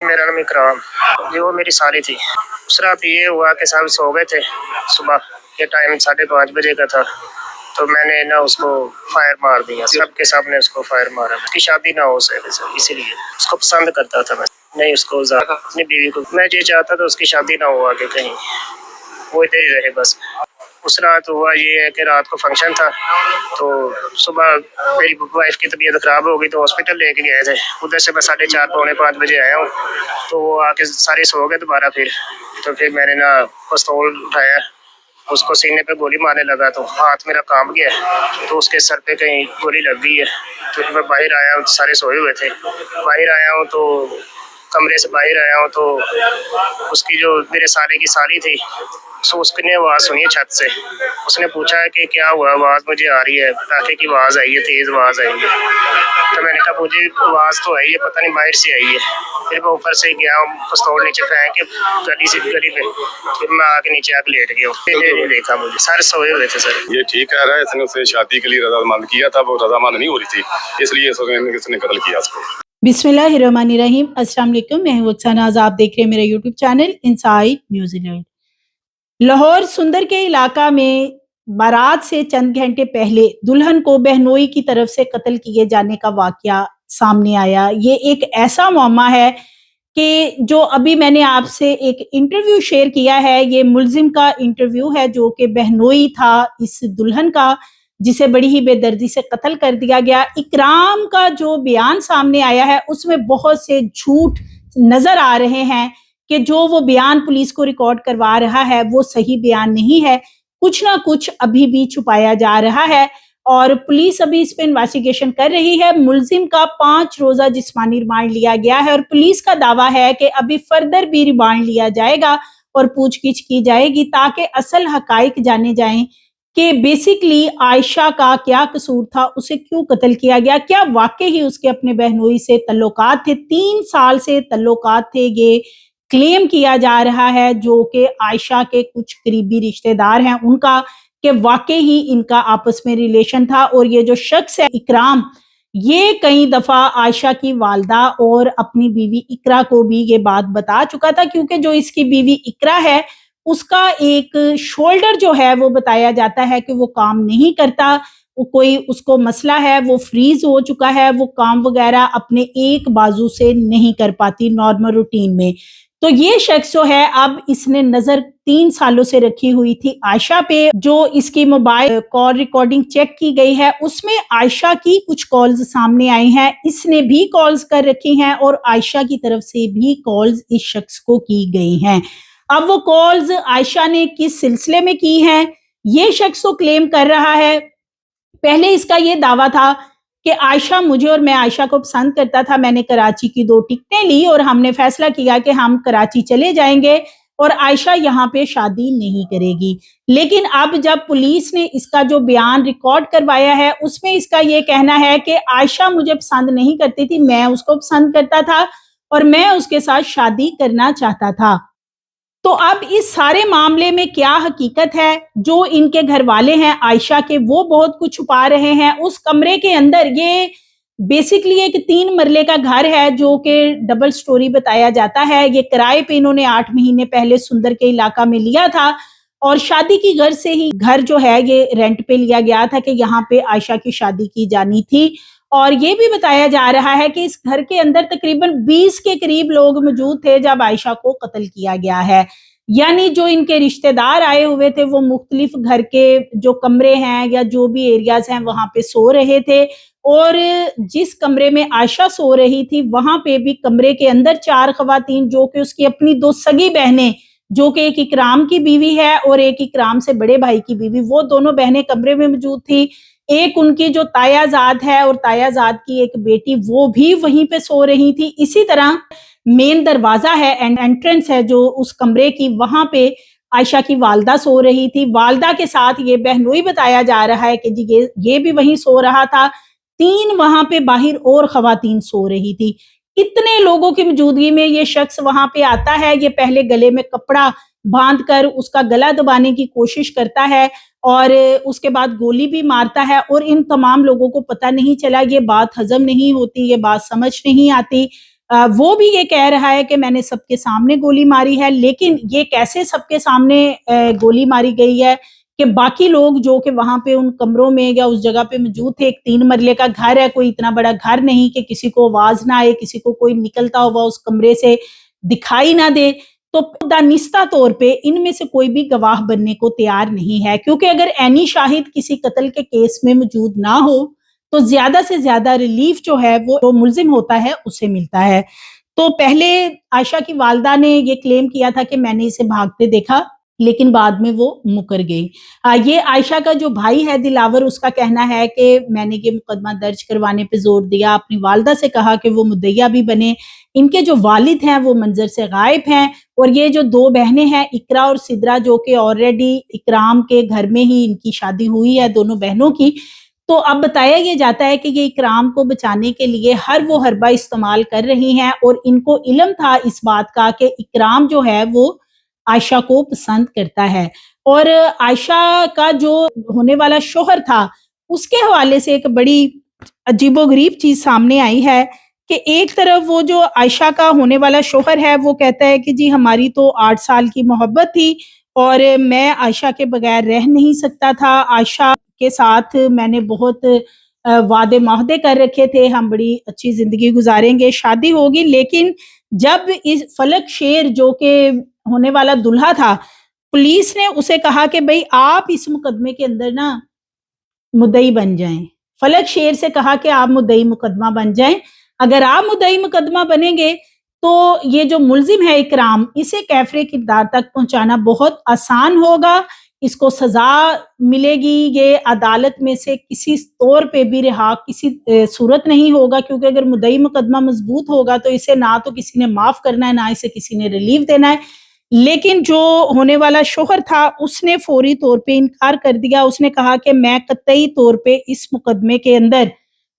मेरा नाम इकराम जी। वो मेरी साली थी। उस रात ये हुआ कि सब सो गए थे, सुबह ये टाइम 5:30 बजे का था, तो मैंने ना उसको फायर मार दिया। सबके सामने उसको फायर मारा। उसकी शादी ना हो सके सर, इसीलिए उसको पसंद करता था मैं, नहीं उसको अपनी बीवी को। मैं ये चाहता था उसकी शादी ना हो आगे कहीं, वो इधर ही रहे बस। उस रात हुआ ये है कि रात को फंक्शन था, तो सुबह मेरी वाइफ की तबीयत ख़राब हो गई तो हॉस्पिटल लेके गए थे। उधर से मैं 4:30 पौने 5 बजे आया हूँ, तो वो आके सारे सो गए दोबारा। फिर मैंने ना पिस्तौल उठाया, उसको सीने पे गोली मारने लगा, तो हाथ मेरा कांप गया, तो उसके सर पे कहीं गोली लग गई है। तो मैं बाहर आया हूँ, सारे सोए हुए थे। बाहर आया हूँ तो कमरे से बाहर आया हूँ तो उसकी जो मेरे साले की साली थी, सो उसने आवाज़ सुनी है छत से। उसने पूछा है कि क्या हुआ, आवाज़ मुझे आ रही है, पटाखे की आवाज़ आई है, तेज़ आवाज़ आई है। तो मैंने कहा मुझे आवाज़ तो आई है, पता नहीं बाहर से आई है। फिर मैं ऊपर से गया, पिस्तौल नीचे फेंक के गली पे, फिर मैं आके नीचे आके लेट गया। फिर देखा मुझे सारे सोए हुए थे सर। ये ठीक कह रहा है, इसने उसे शादी के लिए रजामंद किया था, वो रजामंद नहीं हो रही थी, इसलिए इसने कत्ल किया उसको। बिस्मिल्लाहिर्रहमानिर्रहीम। अस्सलाम वालेकुम, मैं हूं अक्सानाज। आप देख रहे हैं मेरा YouTube channel inside New Zealand. Lahore सुंदर के इलाका में बारात से चंद घंटे पहले दुल्हन को बहनोई की तरफ से कत्ल किए जाने का वाकया सामने आया। ये एक ऐसा मामला है कि जो अभी मैंने आपसे एक इंटरव्यू शेयर किया है, ये मुलजिम का इंटरव्यू है जो कि बहनोई था इस दुल्हन का, जिसे बड़ी ही बेदर्दी से कत्ल कर दिया गया। इकराम का जो बयान सामने आया है उसमें बहुत से झूठ नजर आ रहे हैं कि जो वो बयान पुलिस को रिकॉर्ड करवा रहा है वो सही बयान नहीं है, कुछ ना कुछ अभी भी छुपाया जा रहा है और पुलिस अभी इस पे इन्वेस्टिगेशन कर रही है। मुलजिम का 5 रोजा जिस्मानी रिमांड लिया गया है और पुलिस का दावा है कि अभी फर्दर भी रिमांड लिया जाएगा और पूछगिछ की जाएगी ताकि असल हकाइक जाने जाएं कि बेसिकली आयशा का क्या कसूर था, उसे क्यों कत्ल किया गया, क्या वाकई ही उसके अपने बहनोई से तल्लुकात थे। 3 साल से तल्लुकात थे, ये क्लेम किया जा रहा है, जो कि आयशा के कुछ करीबी रिश्तेदार हैं उनका, कि वाकई ही इनका आपस में रिलेशन था। और ये जो शख्स है इकराम, ये कई दफा आयशा की वालदा और अपनी बीवी इकरा को भी ये बात बता चुका था, क्योंकि जो इसकी बीवी इकरा है उसका एक शोल्डर जो है वो बताया जाता है कि वो काम नहीं करता, वो कोई उसको मसला है, वो फ्रीज हो चुका है, वो काम वगैरह अपने एक बाजू से नहीं कर पाती नॉर्मल रूटीन में। तो ये शख्स जो है, अब इसने नजर 3 सालों से रखी हुई थी आयशा पे। जो इसकी मोबाइल कॉल रिकॉर्डिंग चेक की गई है उसमें आयशा की कुछ कॉल्स सामने आई हैं, इसने भी कॉल्स कर रखी हैं और आयशा की तरफ से भी कॉल्स इस शख्स को की गई हैं। अब वो कॉल्स आयशा ने किस सिलसिले में की हैं, ये शख्स तो क्लेम कर रहा है। पहले इसका ये दावा था कि आयशा मुझे और मैं आयशा को पसंद करता था, मैंने कराची की 2 टिकटें ली और हमने फैसला किया कि हम कराची चले जाएंगे और आयशा यहाँ पे शादी नहीं करेगी। लेकिन अब जब पुलिस ने इसका जो बयान रिकॉर्ड करवाया है उसमें इसका ये कहना है कि आयशा मुझे पसंद नहीं करती थी, मैं उसको पसंद करता था और मैं उसके साथ शादी करना चाहता था। तो अब इस सारे मामले में क्या हकीकत है, जो इनके घर वाले हैं आयशा के वो बहुत कुछ छुपा रहे हैं। उस कमरे के अंदर, ये बेसिकली एक 3 मरले का घर है जो कि डबल स्टोरी बताया जाता है। ये किराए पे इन्होंने 8 महीने पहले सुंदर के इलाका में लिया था और शादी की घर से ही घर जो है ये रेंट पे लिया गया था कि यहाँ पे आयशा की शादी की जानी थी। और ये भी बताया जा रहा है कि इस घर के अंदर तकरीबन 20 के करीब लोग मौजूद थे जब आयशा को कत्ल किया गया है। यानी जो इनके रिश्तेदार आए हुए थे वो मुख्तलिफ घर के जो कमरे हैं या जो भी एरियाज हैं वहां पे सो रहे थे और जिस कमरे में आयशा सो रही थी वहां पे भी कमरे के अंदर 4 खवातीन, जो कि उसकी अपनी 2 सगी बहनें, जो कि एक इकराम की बीवी है और एक इकराम से बड़े भाई की बीवी, वो दोनों बहनें कमरे में मौजूद थी। एक उनकी जो तायाजाद है और तायाजाद की एक बेटी, वो भी वहीं पे सो रही थी। इसी तरह मेन दरवाजा है, एंट्रेंस है जो उस कमरे की, वहां पे आयशा की वालदा सो रही थी। वालदा के साथ ये बहनोई बताया जा रहा है कि जी ये भी वहीं सो रहा था। 3 वहां पे बाहर और खवातीन सो रही थी। इतने लोगों की मौजूदगी में ये शख्स वहां पे आता है। ये पहले गले में कपड़ा बांध कर उसका गला दबाने की कोशिश करता है और उसके बाद गोली भी मारता है और इन तमाम लोगों को पता नहीं चला, ये बात हजम नहीं होती, ये बात समझ नहीं आती। وہ بھی یہ کہہ رہا ہے کہ میں نے سب کے سامنے گولی ماری ہے، لیکن یہ کیسے سب کے سامنے گولی ماری گئی ہے کہ باقی لوگ جو کہ وہاں پہ ان کمروں میں یا اس جگہ پہ موجود تھے، ایک 3 مرلے کا گھر ہے، کوئی اتنا بڑا گھر نہیں کہ کسی کو آواز نہ آئے، کسی کو کوئی نکلتا ہوا اس کمرے سے دکھائی نہ دے، تو دانستہ طور پہ ان میں سے کوئی بھی گواہ بننے کو تیار نہیں ہے، کیونکہ اگر عینی شاہد کسی قتل کے کیس میں موجود نہ ہو تو زیادہ سے زیادہ ریلیف جو ہے وہ جو ملزم ہوتا ہے اسے ملتا ہے۔ تو پہلے عائشہ کی والدہ نے یہ کلیم کیا تھا کہ میں نے اسے بھاگتے دیکھا، لیکن بعد میں وہ مکر گئی۔ یہ عائشہ کا جو بھائی ہے دلاور، اس کا کہنا ہے کہ میں نے یہ مقدمہ درج کروانے پہ زور دیا، اپنی والدہ سے کہا کہ وہ مدعیہ بھی بنے، ان کے جو والد ہیں وہ منظر سے غائب ہیں، اور یہ جو 2 بہنیں ہیں اقرا اور سدرا، جو کہ آلریڈی اکرام کے گھر میں ہی ان کی شادی ہوئی ہے دونوں بہنوں کی، تو اب بتایا یہ جاتا ہے کہ یہ اکرام کو بچانے کے لیے ہر وہ حربہ استعمال کر رہی ہیں، اور ان کو علم تھا اس بات کا کہ اکرام جو ہے وہ عائشہ کو پسند کرتا ہے۔ اور عائشہ کا جو ہونے والا شوہر تھا اس کے حوالے سے ایک بڑی عجیب و غریب چیز سامنے آئی ہے کہ ایک طرف وہ جو عائشہ کا ہونے والا شوہر ہے وہ کہتا ہے کہ جی ہماری تو 8 سال کی محبت تھی اور میں عائشہ کے بغیر رہ نہیں سکتا تھا، عائشہ کے ساتھ میں نے بہت وعدے معاہدے کر رکھے تھے، ہم بڑی اچھی زندگی گزاریں گے، شادی ہوگی، لیکن جب اس فلک شیر جو کہ ہونے والا دلہا تھا، پولیس نے اسے کہا کہ بھئی آپ اس مقدمے کے اندر نا مدعی بن جائیں، فلک شیر سے کہا کہ آپ مدعی مقدمہ بن جائیں، اگر آپ مدعی مقدمہ بنیں گے تو یہ جو ملزم ہے اکرام، اسے کیفر کردار تک پہنچانا بہت آسان ہوگا، اس کو سزا ملے گی، یہ عدالت میں سے کسی طور پہ بھی رہا کسی صورت نہیں ہوگا، کیونکہ اگر مدعی مقدمہ مضبوط ہوگا تو اسے نہ تو کسی نے معاف کرنا ہے، نہ اسے کسی نے ریلیف دینا ہے۔ لیکن جو ہونے والا شوہر تھا اس نے فوری طور پہ انکار کر دیا، اس نے کہا کہ میں قطعی طور پہ اس مقدمے کے اندر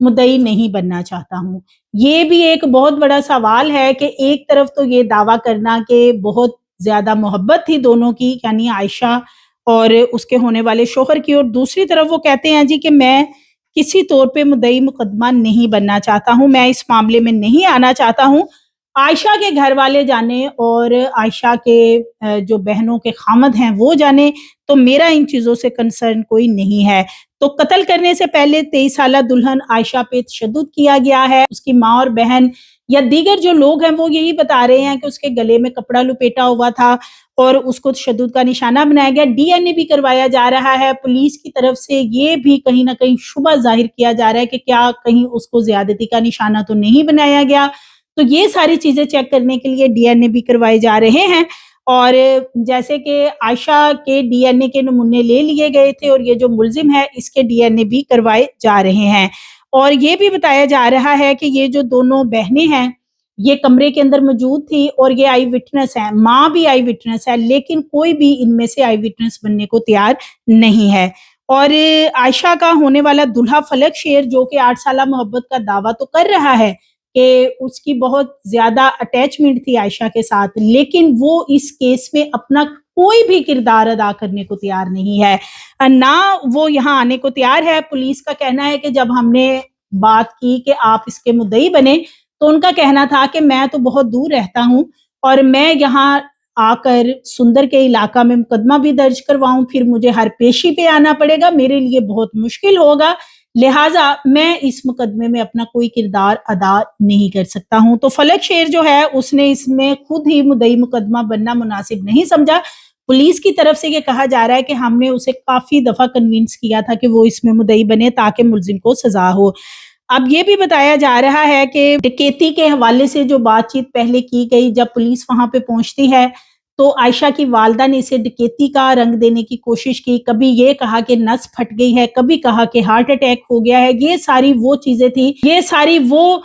مدعی نہیں بننا چاہتا ہوں۔ یہ بھی ایک بہت بڑا سوال ہے کہ ایک طرف تو یہ دعویٰ کرنا کہ بہت زیادہ محبت تھی دونوں کی، یعنی عائشہ اور اس کے ہونے والے شوہر کی، اور دوسری طرف وہ کہتے ہیں جی کہ میں کسی طور پہ مدعی مقدمہ نہیں بننا چاہتا ہوں، میں اس معاملے میں نہیں آنا چاہتا ہوں۔ عائشہ کے گھر والے جانے اور عائشہ کے جو بہنوں کے خامد ہیں وہ جانے، تو میرا ان چیزوں سے کنسرن کوئی نہیں ہے۔ تو قتل کرنے سے پہلے 23 سالہ دلہن عائشہ پہ تشدد کیا گیا ہے، اس کی ماں اور بہن یا دیگر جو لوگ ہیں وہ یہی بتا رہے ہیں کہ اس کے گلے میں کپڑا لپیٹا ہوا تھا اور اس کو تشدد کا نشانہ بنایا گیا، ڈی این اے بھی کروایا جا رہا ہے، پولیس کی طرف سے یہ بھی کہیں نہ کہیں شبہ ظاہر کیا جا رہا ہے کہ کیا کہیں اس کو زیادتی کا نشانہ تو نہیں بنایا گیا، تو یہ ساری چیزیں چیک کرنے کے لیے ڈی این اے بھی کروائے جا رہے ہیں۔ اور جیسے کہ عائشہ کے ڈی این اے کے نمونے لے لیے گئے تھے اور یہ جو ملزم ہے اس کے ڈی این اے بھی کروائے جا رہے ہیں، اور یہ بھی بتایا جا رہا ہے کہ یہ جو دونوں بہنیں ہیں یہ کمرے کے اندر موجود تھی اور یہ آئی وٹنس ہیں، ماں بھی آئی وٹنس ہے، لیکن کوئی بھی ان میں سے آئی وٹنس بننے کو تیار نہیں ہے۔ اور عائشہ کا ہونے والا دلہا فلک شیر جو کہ 8 سالہ محبت کا دعویٰ تو کر رہا ہے کہ اس کی بہت زیادہ اٹیچمنٹ تھی عائشہ کے ساتھ، لیکن وہ اس کیس میں اپنا کوئی بھی کردار ادا کرنے کو تیار نہیں ہے، نہ وہ یہاں آنے کو تیار ہے۔ پولیس کا کہنا ہے کہ جب ہم نے بات کی کہ آپ اس کے مدعی بنے تو ان کا کہنا تھا کہ میں تو بہت دور رہتا ہوں اور میں یہاں آ کر سندر کے علاقہ میں مقدمہ بھی درج کرواؤں، پھر مجھے ہر پیشی پہ آنا پڑے گا، میرے لیے بہت مشکل ہوگا، لہٰذا میں اس مقدمے میں اپنا کوئی کردار ادا نہیں کر سکتا ہوں۔ تو فلک شیر جو ہے اس نے اس میں خود ہی مدعی مقدمہ بننا مناسب نہیں سمجھا۔ پولیس کی طرف سے یہ کہا جا رہا ہے کہ ہم نے اسے کافی دفعہ کنونس کیا تھا کہ وہ اس میں مدعی بنے تاکہ ملزم کو سزا ہو۔ اب یہ بھی بتایا جا رہا ہے کہ ڈکیتی کے حوالے سے جو بات چیت پہلے کی گئی، جب پولیس وہاں پہ پہنچتی ہے تو عائشہ کی والدہ نے اسے ڈکیتی کا رنگ دینے کی کوشش کی، کبھی یہ کہا کہ نس پھٹ گئی ہے، کبھی کہا کہ ہارٹ اٹیک ہو گیا ہے، یہ ساری وہ چیزیں تھی، یہ ساری وہ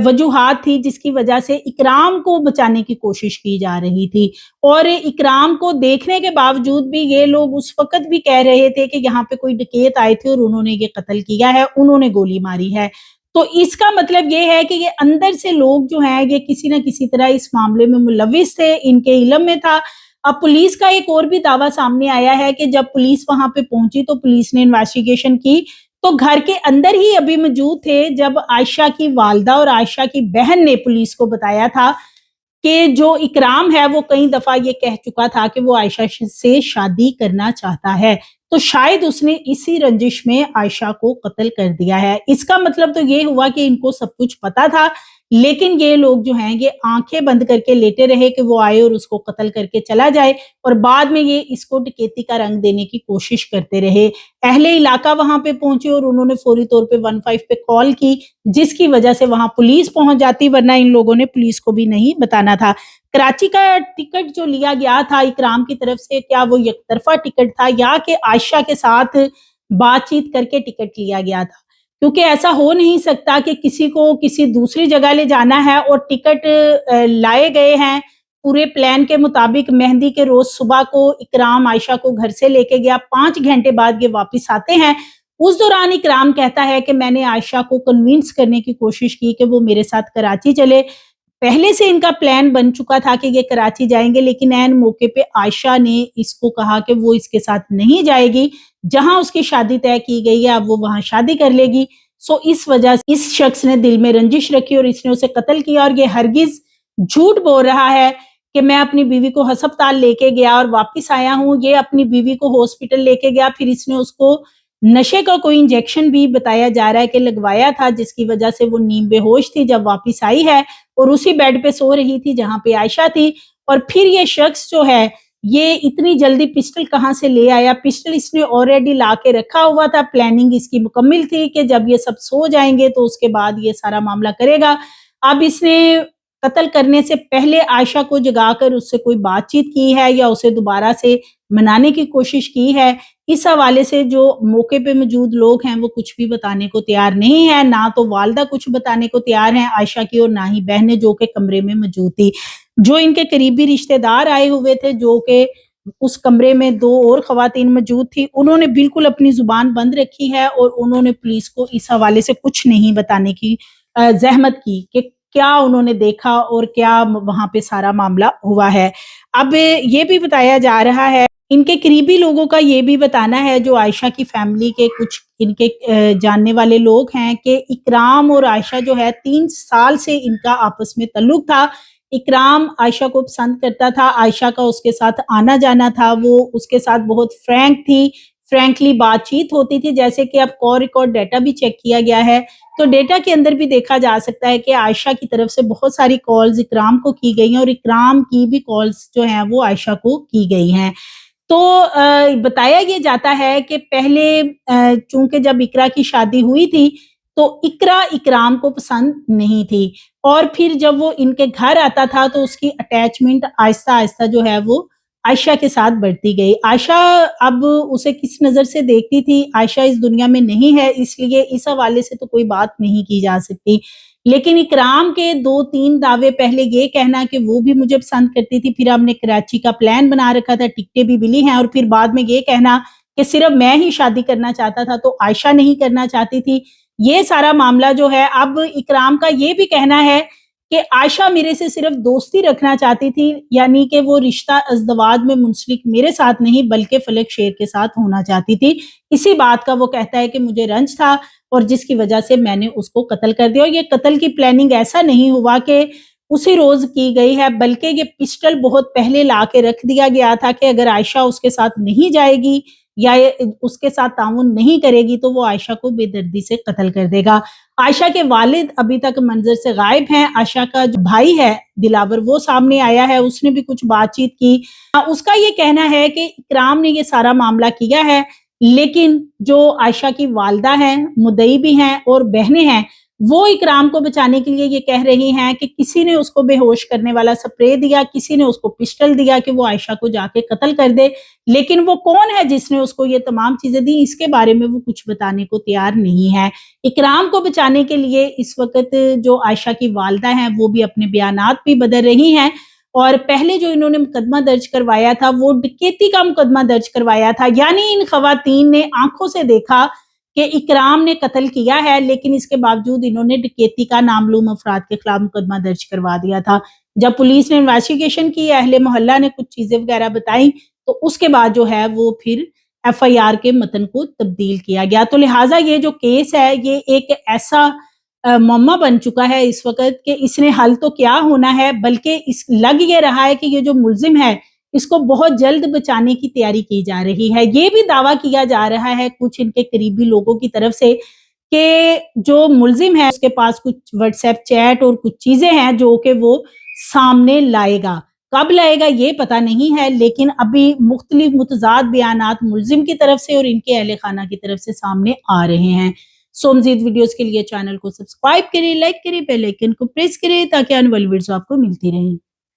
وجوہات تھی جس کی وجہ سے اکرام کو بچانے کی کوشش کی جا رہی تھی، اور اکرام کو دیکھنے کے باوجود بھی یہ لوگ اس وقت بھی کہہ رہے تھے کہ یہاں پہ کوئی ڈکیت آئے تھے اور انہوں نے یہ قتل کیا ہے، انہوں نے گولی ماری ہے۔ تو اس کا مطلب یہ ہے کہ یہ اندر سے لوگ جو ہیں یہ کسی نہ کسی طرح اس معاملے میں ملوث تھے، ان کے علم میں تھا۔ اب پولیس کا ایک اور بھی دعویٰ سامنے آیا ہے کہ جب پولیس وہاں پہ پہنچی تو پولیس نے انویسٹیگیشن کی तो घर के अंदर ही अभी मौजूद थे जब आयशा की वालदा और आयशा की बहन ने पुलिस को बताया था कि जो इकराम है वो कई दफा ये कह चुका था कि वो आयशा से शादी करना चाहता है, तो शायद उसने इसी रंजिश में आयशा को कत्ल कर दिया है। इसका मतलब तो ये हुआ कि इनको सब कुछ पता था, लेकिन ये लोग जो हैं ये आंखें बंद करके लेटे रहे कि वो आए और उसको कत्ल करके चला जाए, और बाद में ये इसको डकैती का रंग देने की कोशिश करते रहे। अहले इलाका वहां पे पहुंचे और उन्होंने फौरी तौर पे 15 पे कॉल की, जिसकी वजह से वहां पुलिस पहुंच जाती, वरना इन लोगों ने पुलिस को भी नहीं बताना था। कराची का टिकट जो लिया गया था इकराम की तरफ से, क्या वो एकतरफा टिकट था या कि आयशा के साथ बातचीत करके टिकट लिया गया था? क्योंकि ऐसा हो नहीं सकता कि किसी को किसी दूसरी जगह ले जाना है और टिकट लाए गए हैं पूरे प्लान के मुताबिक। मेहंदी के रोज सुबह को इकराम आयशा को घर से लेके गया, 5 घंटे बाद ये वापस आते हैं। उस दौरान इकराम कहता है कि मैंने आयशा को कन्विंस करने की कोशिश की कि वो मेरे साथ कराची चले। पहले से इनका प्लान बन चुका था कि ये कराची जाएंगे, लेकिन ऐन मौके पे आयशा ने इसको कहा कि वो इसके साथ नहीं जाएगी, जहां उसकी शादी तय की गई है अब वो वहां शादी कर लेगी। सो इस वजह से इस शख्स ने दिल में रंजिश रखी और इसने उसे कत्ल किया। और ये हरगिज झूठ बोल रहा है कि मैं अपनी बीवी को हस्पताल लेके गया और वापस आया हूँ। ये अपनी बीवी को हॉस्पिटल लेके गया, फिर इसने उसको नशे का कोई इंजेक्शन भी बताया जा रहा है कि लगवाया था, जिसकी वजह से वो नींद बेहोश थी जब वापस आई है और उसी बेड पे सो रही थी जहां पे आयशा थी। और फिर ये शख्स जो है ये इतनी जल्दी पिस्टल कहाँ से ले आया? पिस्टल इसने ऑलरेडी ला के रखा हुआ था, प्लानिंग इसकी मुकम्मल थी कि जब ये सब सो जाएंगे तो उसके बाद ये सारा मामला करेगा। अब इसने कत्ल करने से पहले आयशा को जगाकर उससे कोई बातचीत की है या उसे दोबारा से मनाने की कोशिश की है? इस हवाले से जो मौके पे मौजूद लोग हैं वो कुछ भी बताने को तैयार नहीं है। ना तो वालदा कुछ बताने को तैयार हैं आयशा की, और ना ही बहनें जो कि कमरे में मौजूद थी। जो इनके करीबी रिश्तेदार आए हुए थे, जो कि उस कमरे में 2 और खवातीन मौजूद थी, उन्होंने बिल्कुल अपनी जुबान बंद रखी है और उन्होंने पुलिस को इस हवाले से कुछ नहीं बताने की जहमत की कि क्या उन्होंने देखा और क्या वहां पे सारा मामला हुआ है। अब ये भी बताया जा रहा है, इनके करीबी लोगों का ये भी बताना है, जो आयशा की फैमिली के कुछ इनके जानने वाले लोग हैं, कि इकराम और आयशा जो है 3 साल से इनका आपस में ताल्लुक था। इकराम आयशा को पसंद करता था, आयशा का उसके साथ आना जाना था, वो उसके साथ बहुत फ्रैंक थी, फ्रैंकली बातचीत होती थी। जैसे कि अब कॉल रिकॉर्ड डेटा भी चेक किया गया है, तो डेटा के अंदर भी देखा जा सकता है कि आयशा की तरफ से बहुत सारी कॉल्स इकराम को की गई हैं और इकराम की भी कॉल्स जो हैं वो आयशा को की गई हैं। तो बताया ये जाता है कि पहले चूंकि जब इकरा की शादी हुई थी तो इकरा इकराम को पसंद नहीं थी, और फिर जब वो इनके घर आता था तो उसकी अटैचमेंट आहिस्ता आहिस्ता जो है वो आयशा के साथ बढ़ती गई। आयशा अब उसे किस नजर से देखती थी, आयशा इस दुनिया में नहीं है, इसलिए इस हवाले से तो कोई बात नहीं की जा सकती। लेकिन इकराम के 2-3 दावे, पहले ये कहना कि वो भी मुझे पसंद करती थी, फिर हमने कराची का प्लान बना रखा था, टिकटें भी मिली हैं, और फिर बाद में ये कहना कि सिर्फ मैं ही शादी करना चाहता था तो आयशा नहीं करना चाहती थी। ये सारा मामला जो है, अब इकराम का ये भी कहना है कि आयशा मेरे से सिर्फ दोस्ती रखना चाहती थी, यानी कि वो रिश्ता अज़दवाज में मुंसलिक मेरे साथ नहीं बल्कि फलक शेर के साथ होना चाहती थी। इसी बात का वो कहता है कि मुझे रंज था और जिसकी वजह से मैंने उसको कत्ल कर दिया। और ये कत्ल की प्लानिंग ऐसा नहीं हुआ कि उसी रोज की गई है, बल्कि ये पिस्टल बहुत पहले ला के रख दिया गया था कि अगर आयशा उसके साथ नहीं जाएगी या उसके साथ ताउन नहीं करेगी तो वो आयशा को बेदर्दी से कत्ल कर देगा। आयशा के वालिद अभी तक मंजर से गायब हैं। आयशा का जो भाई है दिलावर, वो सामने आया है, उसने भी कुछ बातचीत की। उसका ये कहना है कि इकराम ने ये सारा मामला किया है, लेकिन जो आयशा की वालदा हैं, मुद्दई भी हैं और बहनें हैं, वो इकराम को बचाने के लिए ये कह रही हैं कि किसी ने उसको बेहोश करने वाला स्प्रे दिया, किसी ने उसको पिस्टल दिया कि वो आयशा को जाके कत्ल कर दे, लेकिन वो कौन है जिसने उसको ये तमाम चीजें दी, इसके बारे में वो कुछ बताने को तैयार नहीं है। इकराम को बचाने के लिए इस वक्त जो आयशा की वालदा हैं वो भी अपने बयानात भी बदल रही हैं, और पहले जो इन्होंने मुकदमा दर्ज करवाया था वो डकैती का मुकदमा दर्ज करवाया था, यानी इन खवातीन ने आंखों से देखा कि इकराम ने कत्ल किया है, लेकिन इसके बावजूद इन्होंने डकैती का नामालूम अफराद के खिलाफ मुकदमा दर्ज करवा दिया था। जब पुलिस ने इन्वेस्टिगेशन की, अहले मोहल्ला ने कुछ चीजें वगैरह बताई, तो उसके बाद जो है वो फिर FIR के मतन को तब्दील किया गया। तो लिहाजा ये जो केस है ये एक ऐसा मुअम्मा बन चुका है इस वक्त कि इसने हल तो क्या होना है, बल्कि इस लग ये रहा है कि ये जो मुल्जिम है इसको बहुत जल्द बचाने की तैयारी की जा रही है। ये भी दावा किया जा रहा है कुछ इनके करीबी लोगों की तरफ से कि जो मुल्जिम है उसके पास कुछ व्हाट्सएप चैट और कुछ चीजें हैं जो कि वो सामने लाएगा। कब लाएगा ये पता नहीं है, लेकिन अभी मुख्तलिफ मुतजाद बयानात मुल्जिम की तरफ से और इनके अहले खाना की तरफ से सामने आ रहे हैं। सो मज़ीद वीडियोस के लिए चैनल को सब्सक्राइब करें, लाइक करें, बेल आइकन को प्रेस करें ताकि आने वाली वीडियोस आपको मिलती रहें।